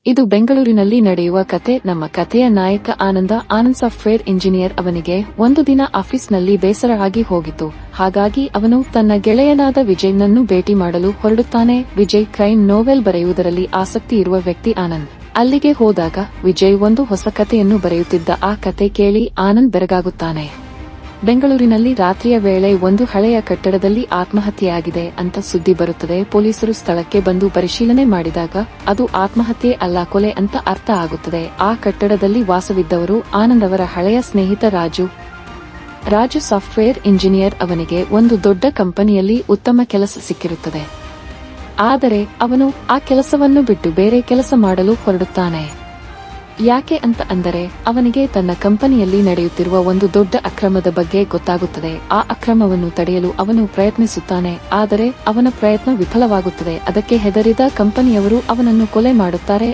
ಇದು ಬೆಂಗಳೂರಿನಲ್ಲಿ ನಡೆಯುವ ಕತೆ. ನಮ್ಮ ಕಥೆಯ ನಾಯಕ ಆನಂದ್ ಸಾಫ್ಟ್ವೇರ್ ಇಂಜಿನಿಯರ್. ಅವನಿಗೆ ಒಂದು ದಿನ ಆಫೀಸ್ನಲ್ಲಿ ಬೇಸರ ಆಗಿ ಹೋಗಿತು. ಹಾಗಾಗಿ ಅವನು ತನ್ನ ಗೆಳೆಯನಾದ ವಿಜಯ್ನನ್ನು ಭೇಟಿ ಮಾಡಲು ಹೊರಡುತ್ತಾನೆ. ವಿಜಯ್ ಕ್ರೈಮ್ ನೋವೆಲ್ ಬರೆಯುವುದರಲ್ಲಿ ಆಸಕ್ತಿ ಇರುವ ವ್ಯಕ್ತಿ. ಆನಂದ್ ಅಲ್ಲಿಗೆ ಹೋದಾಗ ವಿಜಯ್ ಒಂದು ಹೊಸ ಕಥೆಯನ್ನು ಬರೆಯುತ್ತಿದ್ದ. ಆ ಕತೆ ಕೇಳಿ ಆನಂದ್ ಬೆರಗಾಗುತ್ತಾನೆ. ಬೆಂಗಳೂರಿನಲ್ಲಿ ರಾತ್ರಿಯ ವೇಳೆ ಒಂದು ಹಳೆಯ ಕಟ್ಟಡದಲ್ಲಿ ಆತ್ಮಹತ್ಯೆಯಾಗಿದೆ ಅಂತ ಸುದ್ದಿ ಬರುತ್ತದೆ. ಪೊಲೀಸರು ಸ್ಥಳಕ್ಕೆ ಬಂದು ಪರಿಶೀಲನೆ ಮಾಡಿದಾಗ ಅದು ಆತ್ಮಹತ್ಯೆ ಅಲ್ಲ, ಕೊಲೆ ಅಂತ ಅರ್ಥ ಆಗುತ್ತದೆ. ಆ ಕಟ್ಟಡದಲ್ಲಿ ವಾಸವಿದ್ದವರು ಆನಂದ್ ಅವರ ಹಳೆಯ ಸ್ನೇಹಿತ ರಾಜು ಸಾಫ್ಟ್ವೇರ್ ಇಂಜಿನಿಯರ್. ಅವನಿಗೆ ಒಂದು ದೊಡ್ಡ ಕಂಪನಿಯಲ್ಲಿ ಉತ್ತಮ ಕೆಲಸ ಸಿಕ್ಕಿರುತ್ತದೆ. ಆದರೆ ಅವನು ಆ ಕೆಲಸವನ್ನು ಬಿಟ್ಟು ಬೇರೆ ಕೆಲಸ ಮಾಡಲು ಹೊರಡುತ್ತಾನೆ. ಯಾಕೆ ಅಂತ ಅಂದರೆ ಅವನಿಗೆ ತನ್ನ ಕಂಪನಿಯಲ್ಲಿ ನಡೆಯುತ್ತಿರುವ ಒಂದು ದೊಡ್ಡ ಅಕ್ರಮದ ಬಗ್ಗೆ ಗೊತ್ತಾಗುತ್ತದೆ. ಆ ಅಕ್ರಮವನ್ನು ತಡೆಯಲು ಅವನು ಪ್ರಯತ್ನಿಸುತ್ತಾನೆ. ಆದರೆ ಅವನ ಪ್ರಯತ್ನ ವಿಫಲವಾಗುತ್ತದೆ. ಅದಕ್ಕೆ ಹೆದರಿದ ಕಂಪನಿಯವರು ಅವನನ್ನು ಕೊಲೆ ಮಾಡುತ್ತಾರೆ.